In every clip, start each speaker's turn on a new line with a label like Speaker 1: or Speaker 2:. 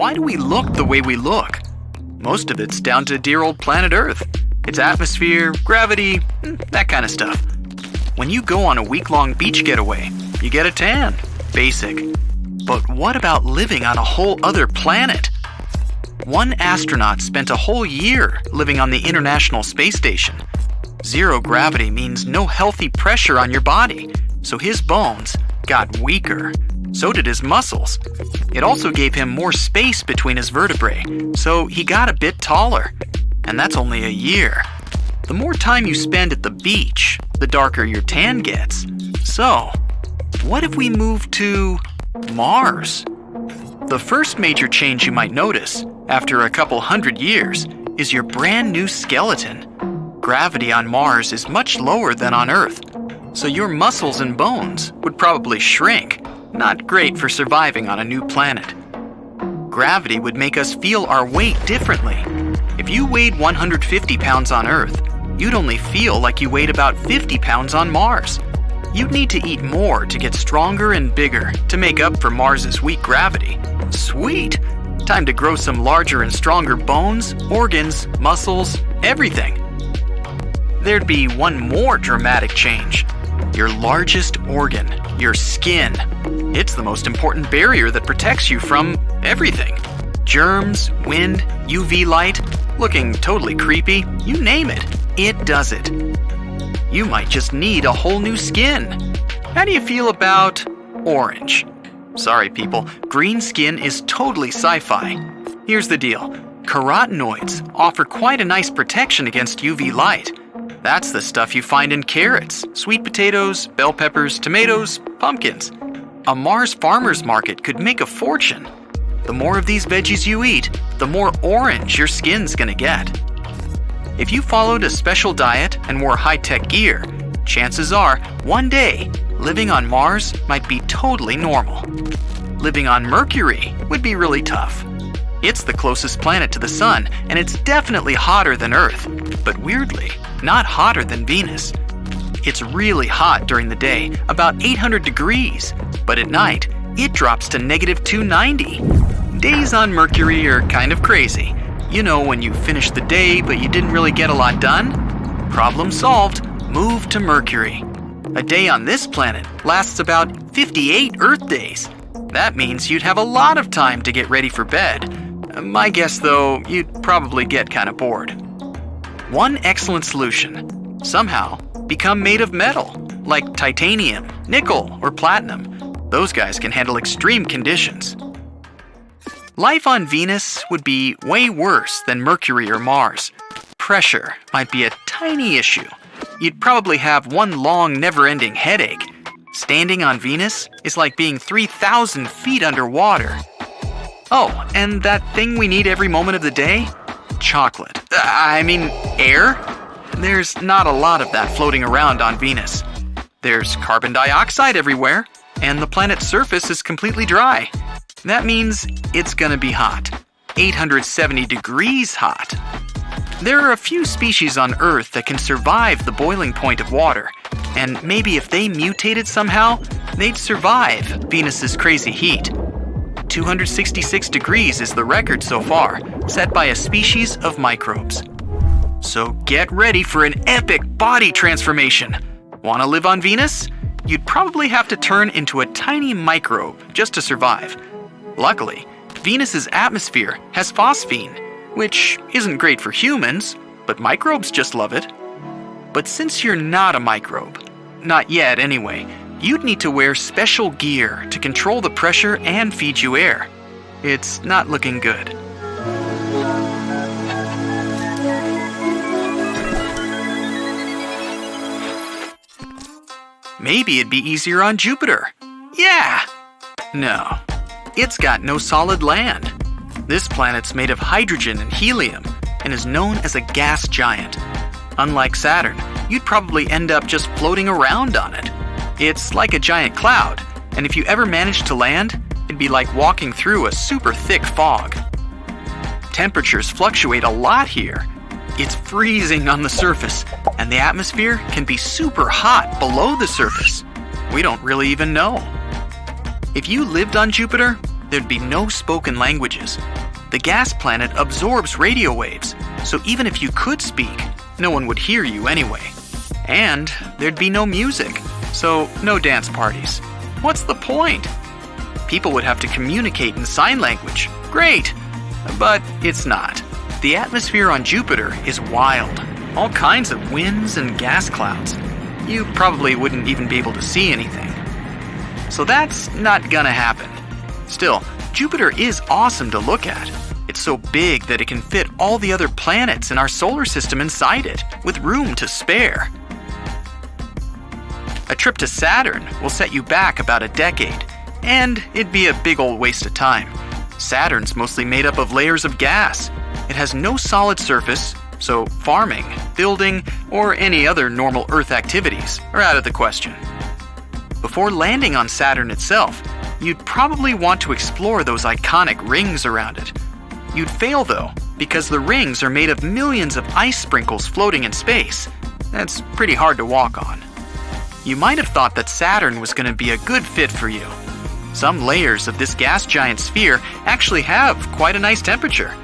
Speaker 1: why do we look the way we look? Most of it's down to dear old planet Earth. Its atmosphere, gravity, that kind of stuff. When you go on a week-long beach getaway, you get a tan. Basic. But what about living on a whole other planet? One astronaut spent a whole year living on the International Space Station. Zero gravity means no healthy pressure on your body, so his bones got weaker. So did his muscles. It also gave him more space between his vertebrae, so he got a bit taller. And that's only a year. The more time you spend at the beach, the darker your tan gets. So, what if we move to Mars? The first major change you might notice, after a couple hundred years, is your brand new skeleton. Gravity on Mars is much lower than on Earth, so your muscles and bones would probably shrink. Not great for surviving on a new planet. Gravity would make us feel our weight differently. If you weighed 150 pounds on Earth, you'd only feel like you weighed about 50 pounds on Mars. You'd need to eat more to get stronger and bigger to make up for Mars's weak gravity. Sweet! Time to grow some larger and stronger bones, organs, muscles, everything. There'd be one more dramatic change. Your largest organ, your skin. It's the most important barrier that protects you from everything. Germs, wind, UV light, looking totally creepy, you name it, it does it. You might just need a whole new skin. How do you feel about orange? Sorry people, green skin is totally sci-fi. Here's the deal. Carotenoids offer quite a nice protection against UV light. That's the stuff you find in carrots, sweet potatoes, bell peppers, tomatoes, pumpkins. A Mars farmer's market could make a fortune. The more of these veggies you eat, the more orange your skin's gonna get. If you followed a special diet and wore high-tech gear, chances are, one day, living on Mars might be totally normal. Living on Mercury would be really tough. It's the closest planet to the Sun, and it's definitely hotter than Earth, but weirdly, not hotter than Venus. It's really hot during the day, about 800 degrees, but at night, it drops to -290. Days on Mercury are kind of crazy. You know, when you finish the day, but you didn't really get a lot done? Problem solved. Move to Mercury. A day on this planet lasts about 58 Earth days. That means you'd have a lot of time to get ready for bed. My guess, though, you'd probably get kind of bored. One excellent solution. Somehow, become made of metal, like titanium, nickel, or platinum. Those guys can handle extreme conditions. Life on Venus would be way worse than Mercury or Mars. Pressure might be a tiny issue. You'd probably have one long, never-ending headache. Standing on Venus is like being 3,000 feet underwater. Oh, and that thing we need every moment of the day? Chocolate. Air? There's not a lot of that floating around on Venus. There's carbon dioxide everywhere, and the planet's surface is completely dry. That means it's gonna be hot. 870 degrees hot. There are a few species on Earth that can survive the boiling point of water, and maybe if they mutated somehow, they'd survive Venus's crazy heat. 266 degrees is the record so far, set by a species of microbes. So get ready for an epic body transformation. Want to live on Venus? You'd probably have to turn into a tiny microbe just to survive. Luckily, Venus's atmosphere has phosphine, which isn't great for humans, but microbes just love it. But since you're not a microbe, not yet anyway, you'd need to wear special gear to control the pressure and feed you air. It's not looking good. Maybe it'd be easier on Jupiter. Yeah! No. It's got no solid land. This planet's made of hydrogen and helium and is known as a gas giant. Unlike Saturn, you'd probably end up just floating around on it. It's like a giant cloud, and if you ever managed to land, it'd be like walking through a super thick fog. Temperatures fluctuate a lot here. It's freezing on the surface, and the atmosphere can be super hot below the surface. We don't really even know. If you lived on Jupiter, there'd be no spoken languages. The gas planet absorbs radio waves, so even if you could speak, no one would hear you anyway. And there'd be no music, so no dance parties. What's the point? People would have to communicate in sign language. Great! But it's not. The atmosphere on Jupiter is wild. All kinds of winds and gas clouds. You probably wouldn't even be able to see anything. So that's not gonna happen. Still, Jupiter is awesome to look at. It's so big that it can fit all the other planets in our solar system inside it, with room to spare. A trip to Saturn will set you back about a decade, and it'd be a big old waste of time. Saturn's mostly made up of layers of gas. It has no solid surface, so farming, building, or any other normal Earth activities are out of the question. Before landing on Saturn itself, you'd probably want to explore those iconic rings around it. You'd fail though, because the rings are made of millions of ice sprinkles floating in space. That's pretty hard to walk on. You might have thought that Saturn was going to be a good fit for you. Some layers of this gas giant sphere actually have quite a nice temperature.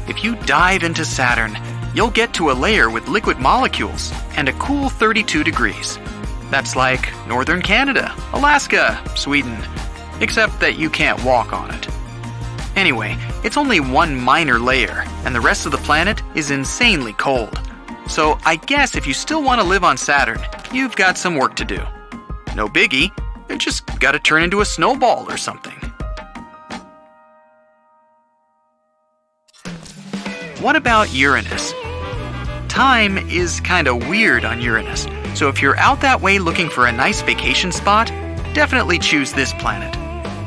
Speaker 1: If you dive into Saturn, you'll get to a layer with liquid molecules and a cool 32 degrees. That's like northern Canada, Alaska, Sweden, except that you can't walk on it. Anyway, it's only one minor layer, and the rest of the planet is insanely cold. So I guess if you still want to live on Saturn, you've got some work to do. No biggie, you just gotta turn into a snowball or something. What about Uranus? Time is kinda weird on Uranus, so if you're out that way looking for a nice vacation spot, definitely choose this planet.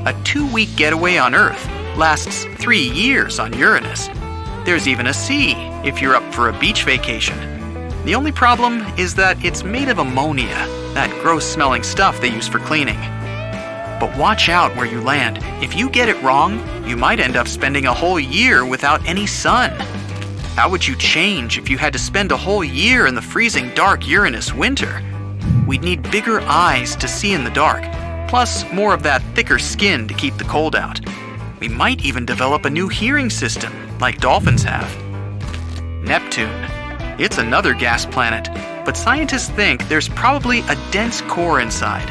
Speaker 1: A 2-week getaway on Earth lasts 3 years on Uranus. There's even a sea if you're up for a beach vacation. The only problem is that it's made of ammonia, that gross-smelling stuff they use for cleaning. But watch out where you land. If you get it wrong, you might end up spending a whole year without any sun. How would you change if you had to spend a whole year in the freezing dark Uranus winter? We'd need bigger eyes to see in the dark, plus more of that thicker skin to keep the cold out. We might even develop a new hearing system, like dolphins have. Neptune. It's another gas planet, but scientists think there's probably a dense core inside.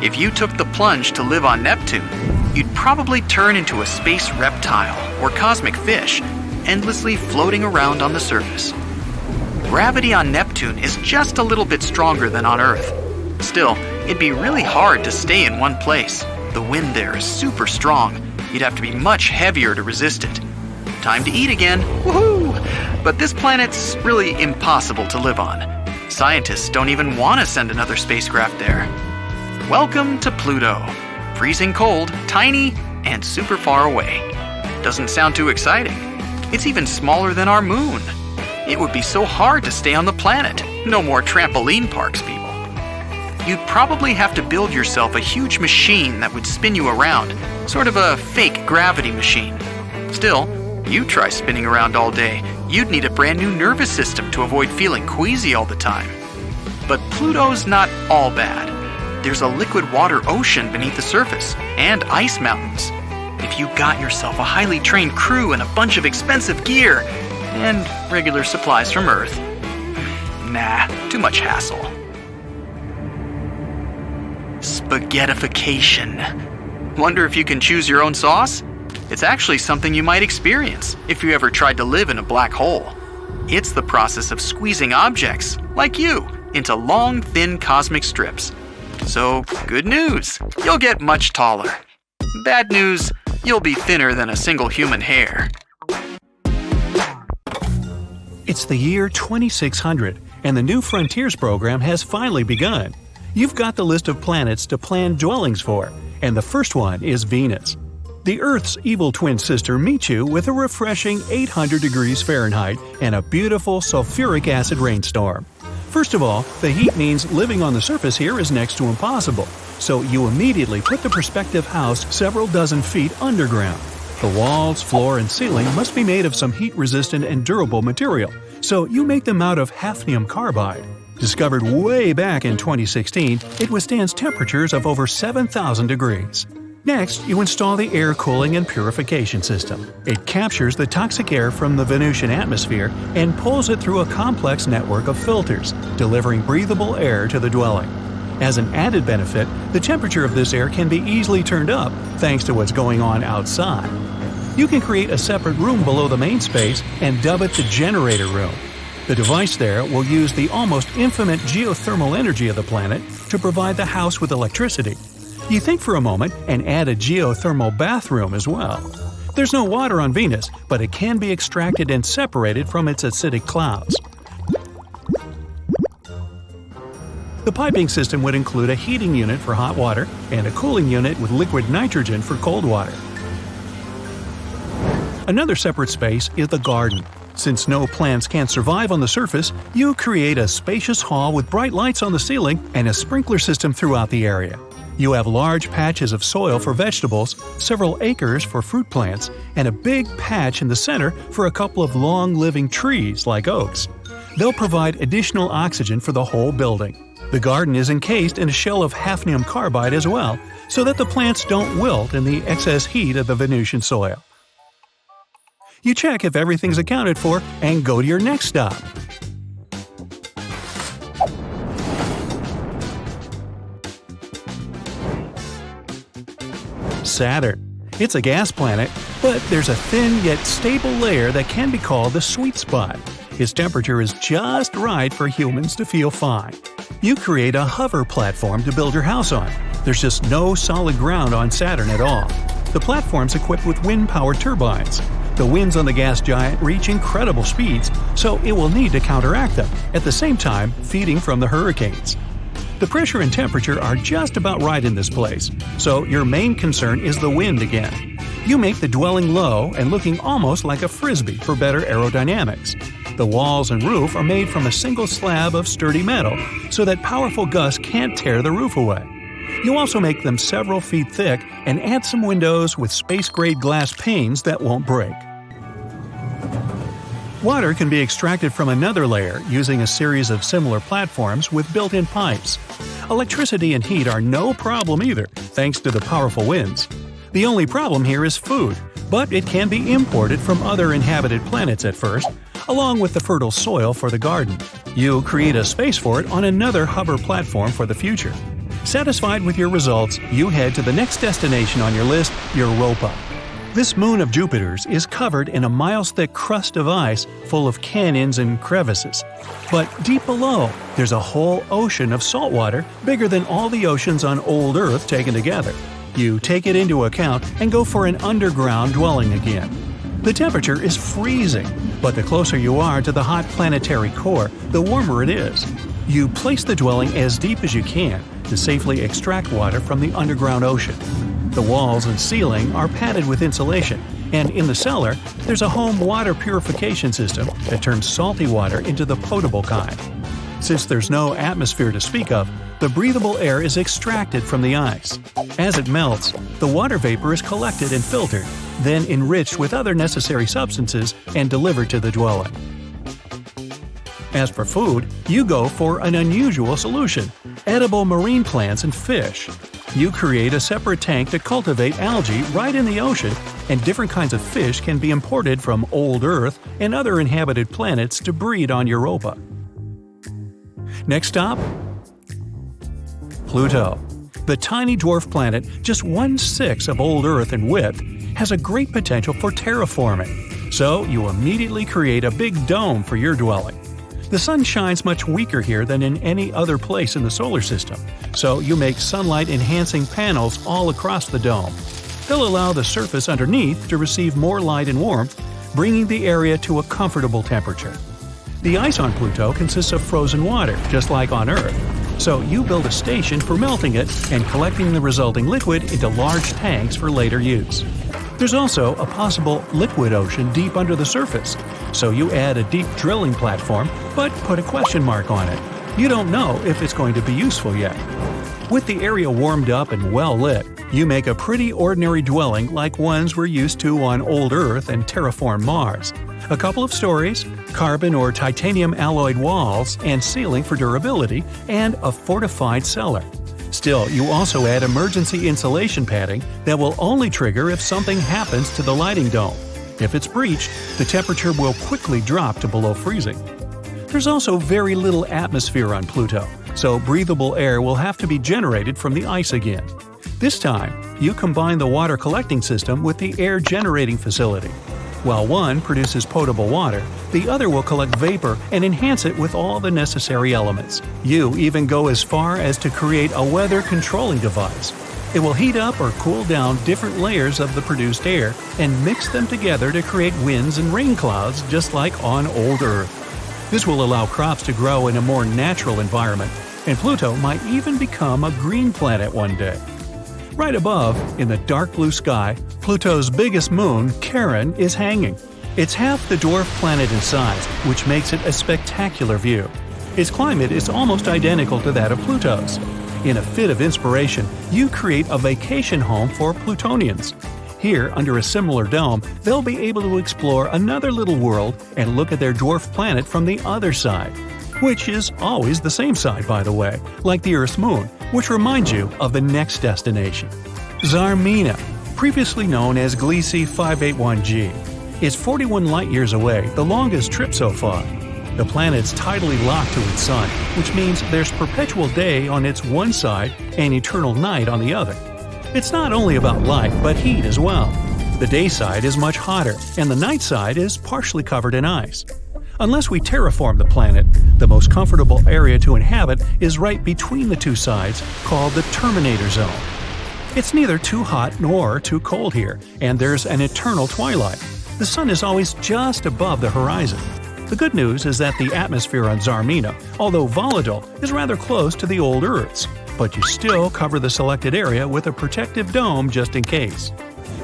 Speaker 1: If you took the plunge to live on Neptune, you'd probably turn into a space reptile or cosmic fish, endlessly floating around on the surface. Gravity on Neptune is just a little bit stronger than on Earth. Still, it'd be really hard to stay in one place. The wind there is super strong. You'd have to be much heavier to resist it. Time to eat again, woohoo! But this planet's really impossible to live on. Scientists don't even want to send another spacecraft there. Welcome to Pluto. Freezing cold, tiny, and super far away. Doesn't sound too exciting. It's even smaller than our moon. It would be so hard to stay on the planet. No more trampoline parks, people. You'd probably have to build yourself a huge machine that would spin you around, sort of a fake gravity machine. Still, you try spinning around all day, you'd need a brand new nervous system to avoid feeling queasy all the time. But Pluto's not all bad. There's a liquid water ocean beneath the surface, and ice mountains. If you got yourself a highly trained crew and a bunch of expensive gear, and regular supplies from Earth, nah, too much hassle. Spaghettification. Wonder if you can choose your own sauce? It's actually something you might experience if you ever tried to live in a black hole. It's the process of squeezing objects, like you, into long, thin cosmic strips. So, good news, you'll get much taller. Bad news, you'll be thinner than a single human hair.
Speaker 2: It's the year 2600, and the New Frontiers program has finally begun. You've got the list of planets to plan dwellings for, and the first one is Venus. The Earth's evil twin sister meets you with a refreshing 800 degrees Fahrenheit and a beautiful sulfuric acid rainstorm. First of all, the heat means living on the surface here is next to impossible, so you immediately put the prospective house several dozen feet underground. The walls, floor, and ceiling must be made of some heat-resistant and durable material, so you make them out of hafnium carbide. Discovered way back in 2016, it withstands temperatures of over 7,000 degrees. Next, you install the air cooling and purification system. It captures the toxic air from the Venusian atmosphere and pulls it through a complex network of filters, delivering breathable air to the dwelling. As an added benefit, the temperature of this air can be easily turned up thanks to what's going on outside. You can create a separate room below the main space and dub it the generator room. The device there will use the almost infinite geothermal energy of the planet to provide the house with electricity. You think for a moment and add a geothermal bathroom as well. There's no water on Venus, but it can be extracted and separated from its acidic clouds. The piping system would include a heating unit for hot water and a cooling unit with liquid nitrogen for cold water. Another separate space is the garden. Since no plants can survive on the surface, you create a spacious hall with bright lights on the ceiling and a sprinkler system throughout the area. You have large patches of soil for vegetables, several acres for fruit plants, and a big patch in the center for a couple of long-living trees like oaks. They'll provide additional oxygen for the whole building. The garden is encased in a shell of hafnium carbide as well, so that the plants don't wilt in the excess heat of the Venusian soil. You check if everything's accounted for and go to your next stop. Saturn. It's a gas planet, but there's a thin yet stable layer that can be called the sweet spot. Its temperature is just right for humans to feel fine. You create a hover platform to build your house on. There's just no solid ground on Saturn at all. The platform's equipped with wind-powered turbines. The winds on the gas giant reach incredible speeds, so it will need to counteract them, at the same time feeding from the hurricanes. The pressure and temperature are just about right in this place, so your main concern is the wind again. You make the dwelling low and looking almost like a frisbee for better aerodynamics. The walls and roof are made from a single slab of sturdy metal, so that powerful gusts can't tear the roof away. You also make them several feet thick and add some windows with space-grade glass panes that won't break. Water can be extracted from another layer using a series of similar platforms with built-in pipes. Electricity and heat are no problem either, thanks to the powerful winds. The only problem here is food, but it can be imported from other inhabited planets at first, along with the fertile soil for the garden. You create a space for it on another hover platform for the future. Satisfied with your results, you head to the next destination on your list, Europa. This moon of Jupiter's is covered in a miles-thick crust of ice full of canyons and crevices. But deep below, there's a whole ocean of salt water bigger than all the oceans on old Earth taken together. You take it into account and go for an underground dwelling again. The temperature is freezing, but the closer you are to the hot planetary core, the warmer it is. You place the dwelling as deep as you can to safely extract water from the underground ocean. The walls and ceiling are padded with insulation, and in the cellar, there's a home water purification system that turns salty water into the potable kind. Since there's no atmosphere to speak of, the breathable air is extracted from the ice. As it melts, the water vapor is collected and filtered, then enriched with other necessary substances and delivered to the dwelling. As for food, you go for an unusual solution: edible marine plants and fish. You create a separate tank to cultivate algae right in the ocean, and different kinds of fish can be imported from old Earth and other inhabited planets to breed on Europa. Next stop? Pluto. The tiny dwarf planet, just 1/6 of old Earth in width, has a great potential for terraforming, so you immediately create a big dome for your dwelling. The sun shines much weaker here than in any other place in the solar system, so you make sunlight-enhancing panels all across the dome. They'll allow the surface underneath to receive more light and warmth, bringing the area to a comfortable temperature. The ice on Pluto consists of frozen water, just like on Earth, so you build a station for melting it and collecting the resulting liquid into large tanks for later use. There's also a possible liquid ocean deep under the surface, so you add a deep drilling platform, but put a question mark on it. You don't know if it's going to be useful yet. With the area warmed up and well lit, you make a pretty ordinary dwelling like ones we're used to on old Earth and terraformed Mars. A couple of stories, carbon or titanium alloyed walls and ceiling for durability, and a fortified cellar. Still, you also add emergency insulation padding that will only trigger if something happens to the lighting dome. If it's breached, the temperature will quickly drop to below freezing. There's also very little atmosphere on Pluto, so breathable air will have to be generated from the ice again. This time, you combine the water collecting system with the air generating facility. While one produces potable water, the other will collect vapor and enhance it with all the necessary elements. You even go as far as to create a weather controlling device. It will heat up or cool down different layers of the produced air and mix them together to create winds and rain clouds just like on old Earth. This will allow crops to grow in a more natural environment, and Pluto might even become a green planet one day. Right above, in the dark blue sky, Pluto's biggest moon, Charon, is hanging. It's half the dwarf planet in size, which makes it a spectacular view. Its climate is almost identical to that of Pluto's. In a fit of inspiration, you create a vacation home for Plutonians. Here, under a similar dome, they'll be able to explore another little world and look at their dwarf planet from the other side. Which is always the same side, by the way, like the Earth's moon, which reminds you of the next destination. Zarmina, previously known as Gliese 581g, is 41 light-years away, the longest trip so far. The planet's tidally locked to its sun, which means there's perpetual day on its one side and eternal night on the other. It's not only about light, but heat as well. The day side is much hotter, and the night side is partially covered in ice. Unless we terraform the planet, the most comfortable area to inhabit is right between the two sides, called the Terminator Zone. It's neither too hot nor too cold here, and there's an eternal twilight. The sun is always just above the horizon. The good news is that the atmosphere on Zarmina, although volatile, is rather close to the old Earth's, but you still cover the selected area with a protective dome just in case.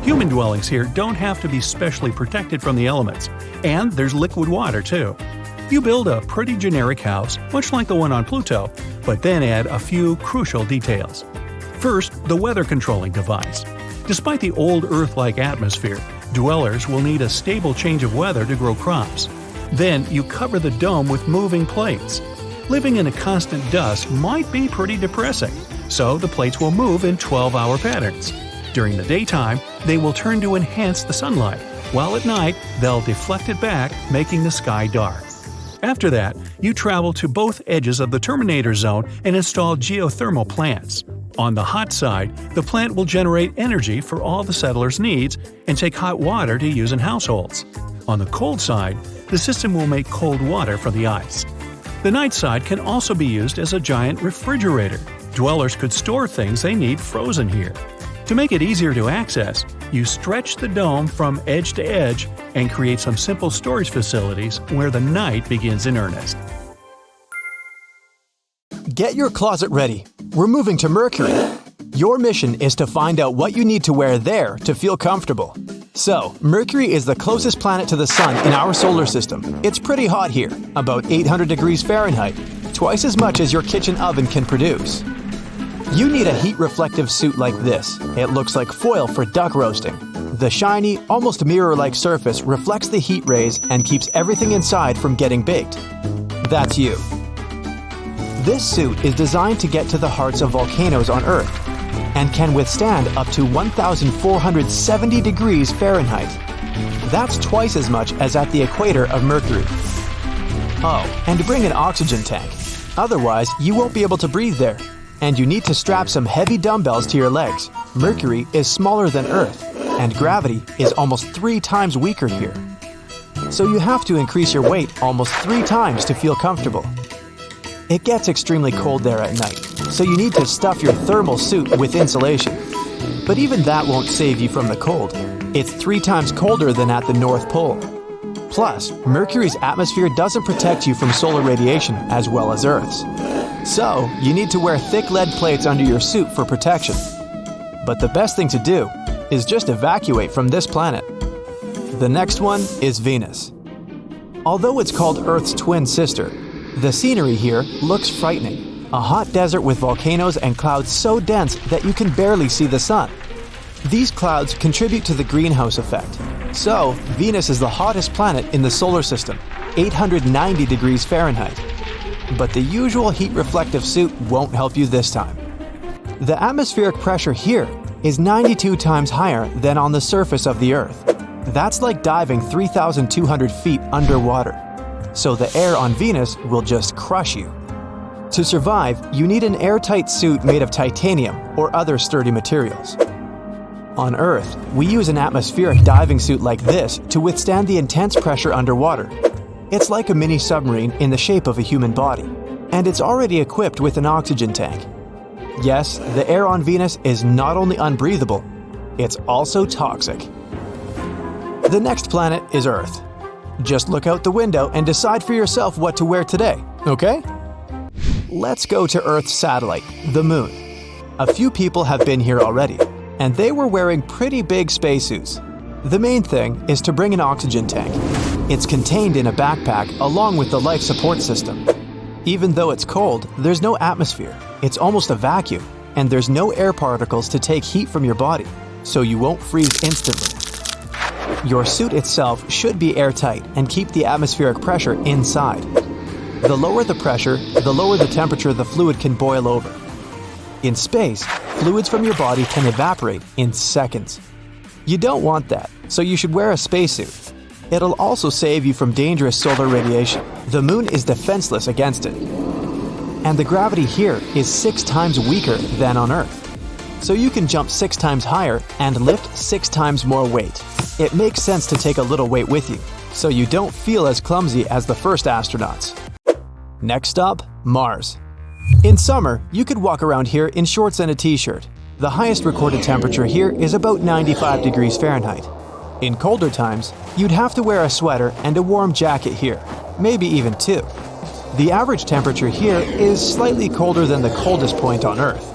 Speaker 2: Human dwellings here don't have to be specially protected from the elements, and there's liquid water too. You build a pretty generic house, much like the one on Pluto, but then add a few crucial details. First, the weather controlling device. Despite the old Earth-like atmosphere, dwellers will need a stable change of weather to grow crops. Then you cover the dome with moving plates. Living in a constant dust might be pretty depressing, so the plates will move in 12-hour patterns. During the daytime, they will turn to enhance the sunlight, while at night, they'll deflect it back, making the sky dark. After that, you travel to both edges of the Terminator Zone and install geothermal plants. On the hot side, the plant will generate energy for all the settlers' needs and take hot water to use in households. On the cold side, the system will make cold water from the ice. The night side can also be used as a giant refrigerator. Dwellers could store things they need frozen here. To make it easier to access, you stretch the dome from edge to edge and create some simple storage facilities where the night begins in earnest.
Speaker 3: Get your closet ready. We're moving to Mercury. Your mission is to find out what you need to wear there to feel comfortable. So, Mercury is the closest planet to the Sun in our solar system. It's pretty hot here, about 800 degrees Fahrenheit, twice as much as your kitchen oven can produce. You need a heat-reflective suit like this. It looks like foil for duck roasting. The shiny, almost mirror-like surface reflects the heat rays and keeps everything inside from getting baked. That's you. This suit is designed to get to the hearts of volcanoes on Earth and can withstand up to 1,470 degrees Fahrenheit. That's twice as much as at the equator of Mercury. Oh, and bring an oxygen tank. Otherwise, you won't be able to breathe there. And you need to strap some heavy dumbbells to your legs. Mercury is smaller than Earth, and gravity is almost 3 times weaker here. So you have to increase your weight almost 3 times to feel comfortable. It gets extremely cold there at night, so you need to stuff your thermal suit with insulation. But even that won't save you from the cold. It's 3 times colder than at the North Pole. Plus, Mercury's atmosphere doesn't protect you from solar radiation as well as Earth's. So, you need to wear thick lead plates under your suit for protection. But the best thing to do is just evacuate from this planet. The next one is Venus. Although it's called Earth's twin sister, the scenery here looks frightening. A hot desert with volcanoes and clouds so dense that you can barely see the sun. These clouds contribute to the greenhouse effect. So, Venus is the hottest planet in the solar system, 890 degrees Fahrenheit. But the usual heat-reflective suit won't help you this time. The atmospheric pressure here is 92 times higher than on the surface of the Earth. That's like diving 3,200 feet underwater. So the air on Venus will just crush you. To survive, you need an airtight suit made of titanium or other sturdy materials. On Earth, we use an atmospheric diving suit like this to withstand the intense pressure underwater. It's like a mini submarine in the shape of a human body, and it's already equipped with an oxygen tank. Yes, the air on Venus is not only unbreathable, it's also toxic. The next planet is Earth. Just look out the window and decide for yourself what to wear today, okay? Let's go to Earth's satellite, the Moon. A few people have been here already, and they were wearing pretty big spacesuits. The main thing is to bring an oxygen tank. It's contained in a backpack along with the life support system. Even though it's cold, there's no atmosphere. It's almost a vacuum, and there's no air particles to take heat from your body, so you won't freeze instantly. Your suit itself should be airtight and keep the atmospheric pressure inside. The lower the pressure, the lower the temperature the fluid can boil over. In space, fluids from your body can evaporate in seconds. You don't want that, so you should wear a spacesuit. It'll also save you from dangerous solar radiation. The Moon is defenseless against it. And the gravity here is 6 times weaker than on Earth. So you can jump 6 times higher and lift 6 times more weight. It makes sense to take a little weight with you, so you don't feel as clumsy as the first astronauts. Next up, Mars. In summer, you could walk around here in shorts and a t-shirt. The highest recorded temperature here is about 95 degrees Fahrenheit. In colder times, you'd have to wear a sweater and a warm jacket here, maybe even 2. The average temperature here is slightly colder than the coldest point on Earth.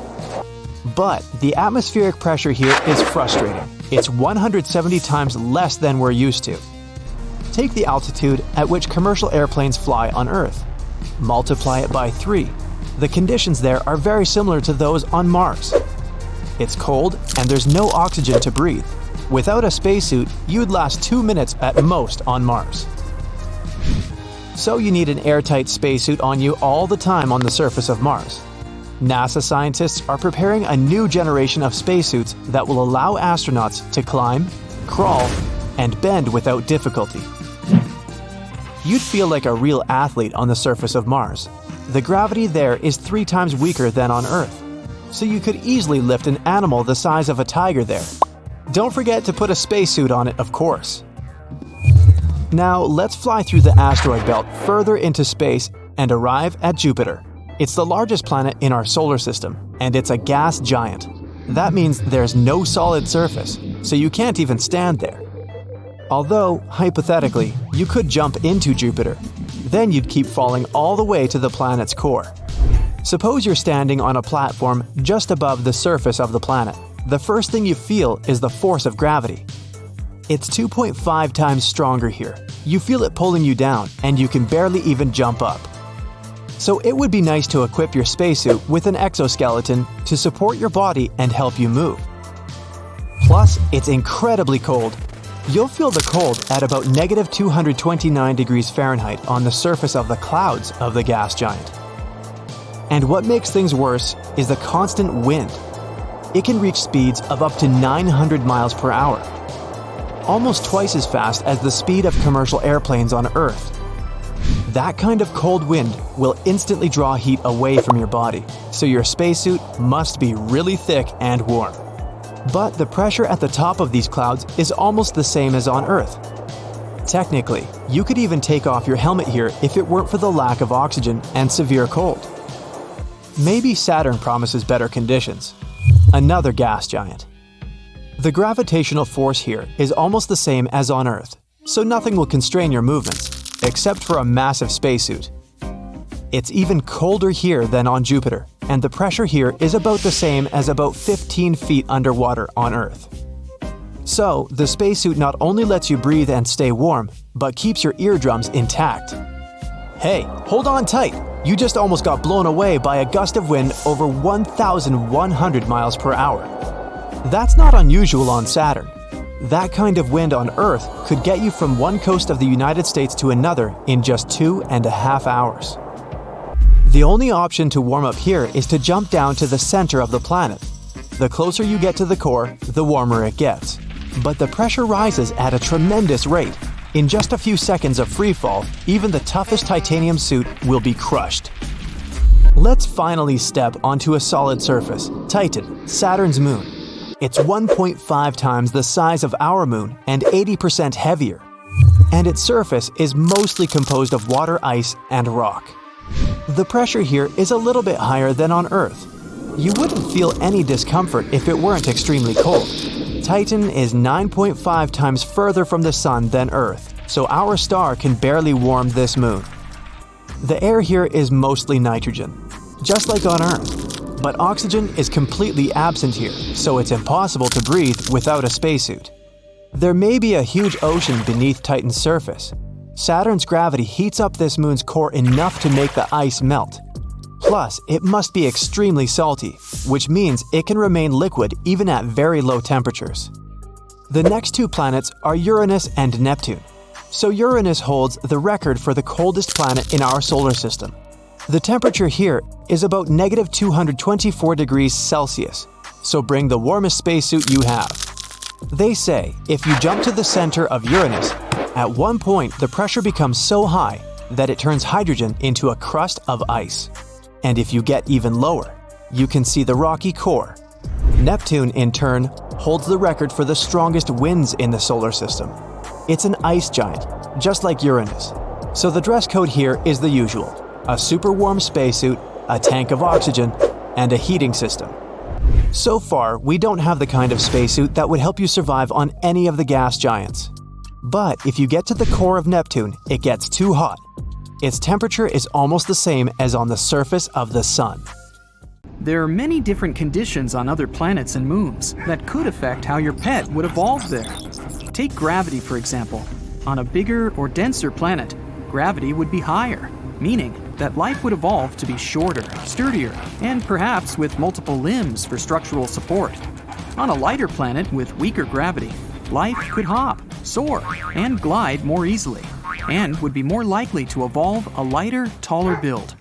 Speaker 3: But the atmospheric pressure here is frustrating. It's 170 times less than we're used to. Take the altitude at which commercial airplanes fly on Earth. Multiply it by 3. The conditions there are very similar to those on Mars. It's cold and there's no oxygen to breathe. Without a spacesuit, you'd last 2 minutes at most on Mars. So you need an airtight spacesuit on you all the time on the surface of Mars. NASA scientists are preparing a new generation of spacesuits that will allow astronauts to climb, crawl, and bend without difficulty. You'd feel like a real athlete on the surface of Mars. The gravity there is 3 times weaker than on Earth, so you could easily lift an animal the size of a tiger there. Don't forget to put a spacesuit on it, of course. Now let's fly through the asteroid belt further into space and arrive at Jupiter. It's the largest planet in our solar system, and it's a gas giant. That means there's no solid surface, so you can't even stand there. Although, hypothetically, you could jump into Jupiter. Then you'd keep falling all the way to the planet's core. Suppose you're standing on a platform just above the surface of the planet. The first thing you feel is the force of gravity. It's 2.5 times stronger here. You feel it pulling you down, and you can barely even jump up. So it would be nice to equip your spacesuit with an exoskeleton to support your body and help you move. Plus, it's incredibly cold. You'll feel the cold at about -229 degrees Fahrenheit on the surface of the clouds of the gas giant. And what makes things worse is the constant wind. It can reach speeds of up to 900 miles per hour, almost twice as fast as the speed of commercial airplanes on Earth. That kind of cold wind will instantly draw heat away from your body, so your spacesuit must be really thick and warm. But the pressure at the top of these clouds is almost the same as on Earth. Technically, you could even take off your helmet here if it weren't for the lack of oxygen and severe cold. Maybe Saturn promises better conditions. Another gas giant. The gravitational force here is almost the same as on Earth, so nothing will constrain your movements, except for a massive spacesuit. It's even colder here than on Jupiter, and the pressure here is about the same as about 15 feet underwater on Earth. So, the spacesuit not only lets you breathe and stay warm, but keeps your eardrums intact. Hey, hold on tight! You just almost got blown away by a gust of wind over 1,100 miles per hour. That's not unusual on Saturn. That kind of wind on Earth could get you from one coast of the United States to another in just 2.5 hours. The only option to warm up here is to jump down to the center of the planet. The closer you get to the core, the warmer it gets. But the pressure rises at a tremendous rate. In just a few seconds of freefall, even the toughest titanium suit will be crushed. Let's finally step onto a solid surface, Titan, Saturn's moon. It's 1.5 times the size of our moon and 80% heavier. And its surface is mostly composed of water, ice, and rock. The pressure here is a little bit higher than on Earth. You wouldn't feel any discomfort if it weren't extremely cold. Titan is 9.5 times further from the Sun than Earth, so our star can barely warm this moon. The air here is mostly nitrogen, just like on Earth. But oxygen is completely absent here, so it's impossible to breathe without a spacesuit. There may be a huge ocean beneath Titan's surface. Saturn's gravity heats up this moon's core enough to make the ice melt. Plus, it must be extremely salty, which means it can remain liquid even at very low temperatures. The next two planets are Uranus and Neptune. So Uranus holds the record for the coldest planet in our solar system. The temperature here is about negative 224 degrees Celsius, so bring the warmest spacesuit you have. They say if you jump to the center of Uranus, at one point the pressure becomes so high that it turns hydrogen into a crust of ice. And if you get even lower, you can see the rocky core. Neptune, in turn, holds the record for the strongest winds in the solar system. It's an ice giant, just like Uranus. So the dress code here is the usual: a super warm spacesuit, a tank of oxygen, and a heating system. So far, we don't have the kind of spacesuit that would help you survive on any of the gas giants. But if you get to the core of Neptune, it gets too hot. Its temperature is almost the same as on the surface of the Sun.
Speaker 1: There are many different conditions on other planets and moons that could affect how your pet would evolve there. Take gravity, for example. On a bigger or denser planet, gravity would be higher, meaning that life would evolve to be shorter, sturdier, and perhaps with multiple limbs for structural support. On a lighter planet with weaker gravity, life could hop, soar, and glide more easily, and would be more likely to evolve a lighter, taller build.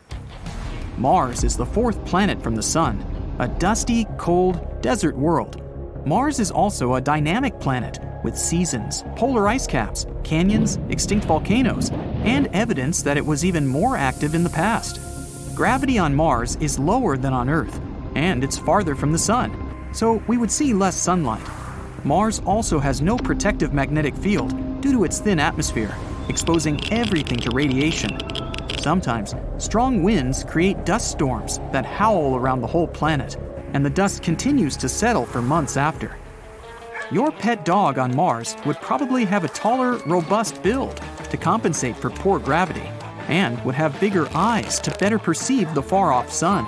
Speaker 1: Mars is the fourth planet from the Sun, a dusty, cold, desert world. Mars is also a dynamic planet with seasons, polar ice caps, canyons, extinct volcanoes, and evidence that it was even more active in the past. Gravity on Mars is lower than on Earth, and it's farther from the Sun, so we would see less sunlight. Mars also has no protective magnetic field due to its thin atmosphere, exposing everything to radiation. Sometimes, strong winds create dust storms that howl around the whole planet, and the dust continues to settle for months after. Your pet dog on Mars would probably have a taller, robust build to compensate for poor gravity, and would have bigger eyes to better perceive the far-off sun.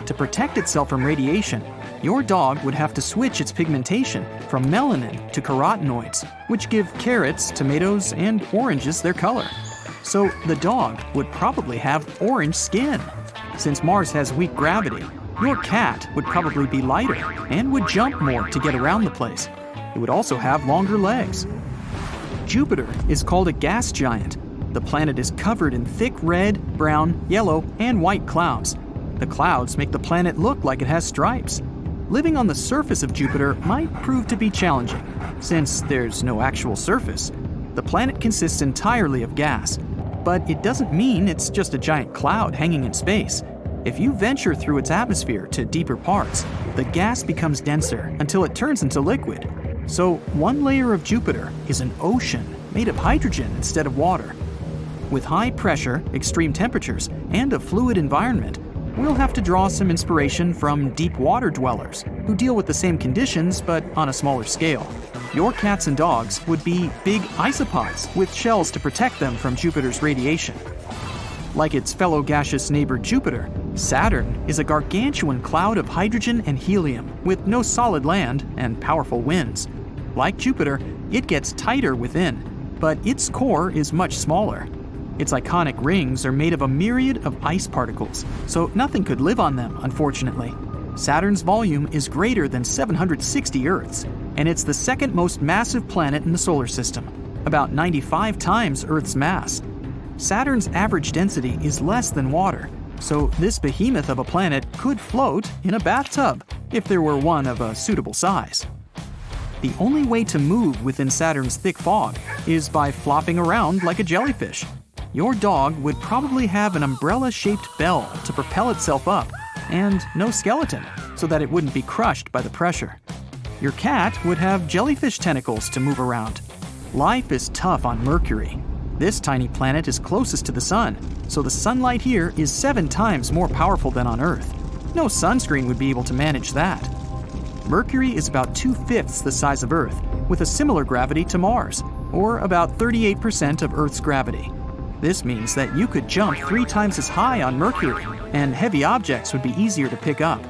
Speaker 1: To protect itself from radiation, your dog would have to switch its pigmentation from melanin to carotenoids, which give carrots, tomatoes, and oranges their color. So the dog would probably have orange skin. Since Mars has weak gravity, your cat would probably be lighter and would jump more to get around the place. It would also have longer legs. Jupiter is called a gas giant. The planet is covered in thick red, brown, yellow, and white clouds. The clouds make the planet look like it has stripes. Living on the surface of Jupiter might prove to be challenging, since there's no actual surface. The planet consists entirely of gas, but it doesn't mean it's just a giant cloud hanging in space. If you venture through its atmosphere to deeper parts, the gas becomes denser until it turns into liquid. So one layer of Jupiter is an ocean made of hydrogen instead of water. With high pressure, extreme temperatures, and a fluid environment, we'll have to draw some inspiration from deep water dwellers who deal with the same conditions but on a smaller scale. Your cats and dogs would be big isopods with shells to protect them from Jupiter's radiation. Like its fellow gaseous neighbor Jupiter, Saturn is a gargantuan cloud of hydrogen and helium with no solid land and powerful winds. Like Jupiter, it gets tighter within, but its core is much smaller. Its iconic rings are made of a myriad of ice particles, so nothing could live on them, unfortunately. Saturn's volume is greater than 760 Earths, and it's the second most massive planet in the solar system, about 95 times Earth's mass. Saturn's average density is less than water,
Speaker 4: so this behemoth of a planet could float in a bathtub if there were one of a suitable size. The only way to move within Saturn's thick fog is by flopping around like a jellyfish. Your dog would probably have an umbrella-shaped bell to propel itself up, and no skeleton, so that it wouldn't be crushed by the pressure. Your cat would have jellyfish tentacles to move around. Life is tough on Mercury. This tiny planet is closest to the sun, so the sunlight here is 7 times more powerful than on Earth. No sunscreen would be able to manage that. Mercury is about 2/5 the size of Earth, with a similar gravity to Mars, or about 38% of Earth's gravity. This means that you could jump 3 times as high on Mercury, and heavy objects would be easier to pick up.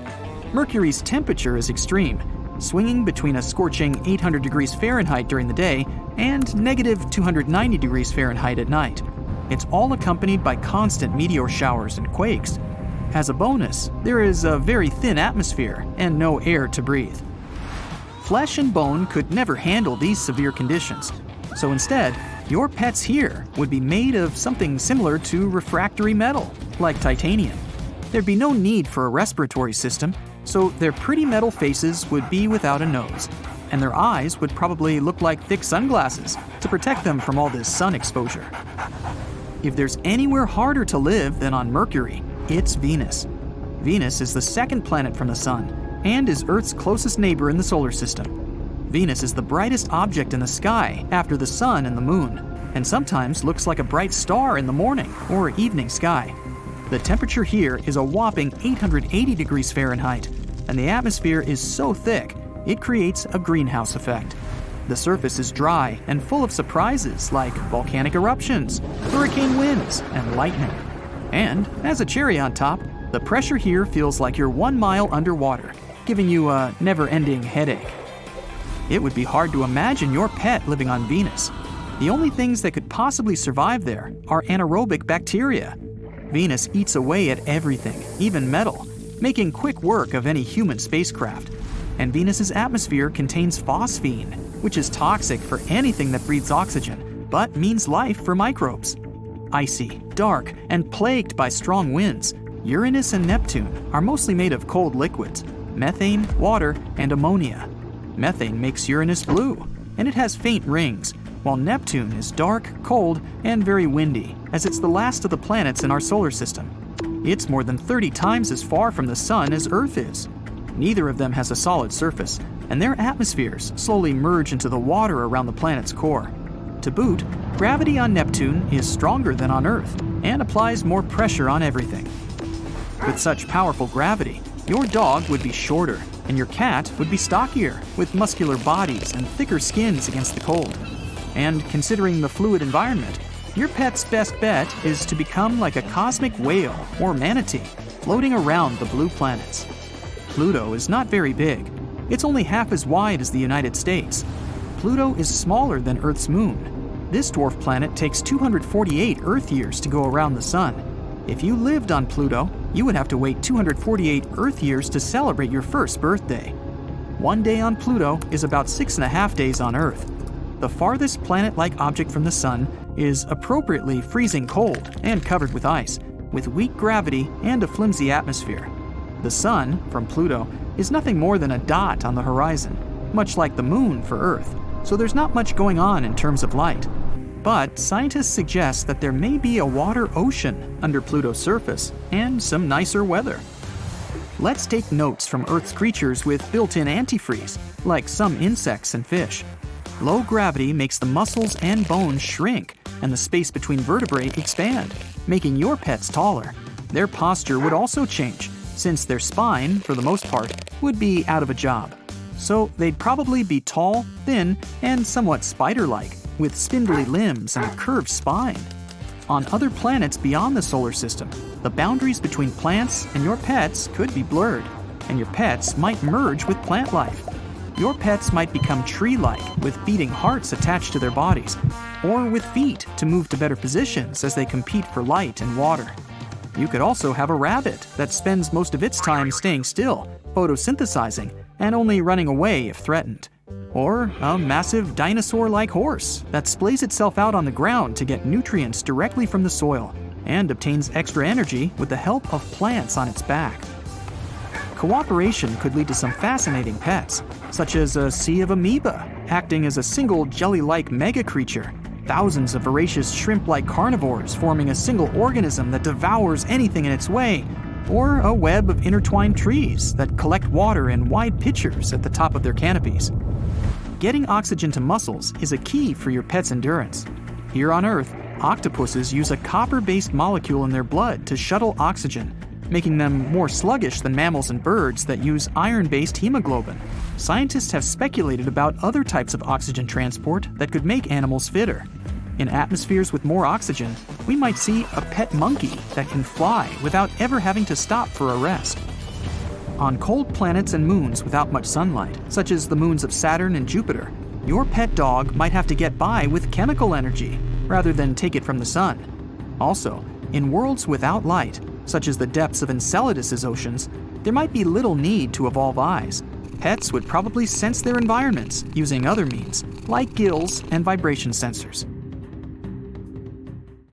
Speaker 4: Mercury's temperature is extreme, swinging between a scorching 800 degrees Fahrenheit during the day and negative 290 degrees Fahrenheit at night. It's all accompanied by constant meteor showers and quakes. As a bonus, there is a very thin atmosphere and no air to breathe. Flesh and bone could never handle these severe conditions, so instead, your pets here would be made of something similar to refractory metal, like titanium. There'd be no need for a respiratory system, so their pretty metal faces would be without a nose, and their eyes would probably look like thick sunglasses to protect them from all this sun exposure. If there's anywhere harder to live than on Mercury, it's Venus. Venus is the second planet from the Sun and is Earth's closest neighbor in the solar system. Venus is the brightest object in the sky after the Sun and the Moon, and sometimes looks like a bright star in the morning or evening sky. The temperature here is a whopping 880 degrees Fahrenheit, and the atmosphere is so thick it creates a greenhouse effect. The surface is dry and full of surprises like volcanic eruptions, hurricane winds, and lightning. And, as a cherry on top, the pressure here feels like you're 1 mile underwater, giving you a never-ending headache. It would be hard to imagine your pet living on Venus. The only things that could possibly survive there are anaerobic bacteria. Venus eats away at everything, even metal, making quick work of any human spacecraft. And Venus's atmosphere contains phosphine, which is toxic for anything that breathes oxygen, but means life for microbes. Icy, dark, and plagued by strong winds, Uranus and Neptune are mostly made of cold liquids, methane, water, and ammonia. Methane makes Uranus blue, and it has faint rings, while Neptune is dark, cold, and very windy, as it's the last of the planets in our solar system. It's more than 30 times as far from the Sun as Earth is. Neither of them has a solid surface, and their atmospheres slowly merge into the water around the planet's core. To boot, gravity on Neptune is stronger than on Earth and applies more pressure on everything. With such powerful gravity, your dog would be shorter, and your cat would be stockier, with muscular bodies and thicker skins against the cold. And considering the fluid environment, your pet's best bet is to become like a cosmic whale or manatee, floating around the blue planets. Pluto is not very big. It's only half as wide as the United States. Pluto is smaller than Earth's moon. This dwarf planet takes 248 Earth years to go around the Sun. If you lived on Pluto, you would have to wait 248 Earth years to celebrate your first birthday. 1 day on Pluto is about 6.5 days on Earth. The farthest planet-like object from the Sun is appropriately freezing cold and covered with ice, with weak gravity and a flimsy atmosphere. The Sun, from Pluto, is nothing more than a dot on the horizon, much like the Moon for Earth, so there's not much going on in terms of light. But scientists suggest that there may be a water ocean under Pluto's surface and some nicer weather. Let's take notes from Earth's creatures with built-in antifreeze, like some insects and fish. Low gravity makes the muscles and bones shrink, and the space between vertebrae expand, making your pets taller. Their posture would also change, since their spine, for the most part, would be out of a job. So they'd probably be tall, thin, and somewhat spider-like, with spindly limbs and a curved spine. On other planets beyond the solar system, the boundaries between plants and your pets could be blurred, and your pets might merge with plant life. Your pets might become tree-like, with beating hearts attached to their bodies, or with feet to move to better positions as they compete for light and water. You could also have a rabbit that spends most of its time staying still, photosynthesizing, and only running away if threatened. Or a massive dinosaur-like horse that splays itself out on the ground to get nutrients directly from the soil. and obtains extra energy with the help of plants on its back. Cooperation could lead to some fascinating pets, such as a sea of amoeba, acting as a single jelly-like mega creature, thousands of voracious shrimp-like carnivores forming a single organism that devours anything in its way, or a web of intertwined trees that collect water in wide pitchers at the top of their canopies. Getting oxygen to muscles is a key for your pet's endurance. Here on Earth, octopuses use a copper-based molecule in their blood to shuttle oxygen, making them more sluggish than mammals and birds that use iron-based hemoglobin. Scientists have speculated about other types of oxygen transport that could make animals fitter. In atmospheres with more oxygen, we might see a pet monkey that can fly without ever having to stop for a rest. On cold planets and moons without much sunlight, such as the moons of Saturn and Jupiter, your pet dog might have to get by with chemical energy rather than take it from the sun. Also, in worlds without light, such as the depths of Enceladus's oceans, there might be little need to evolve eyes. Pets would probably sense their environments using other means, like gills and vibration sensors.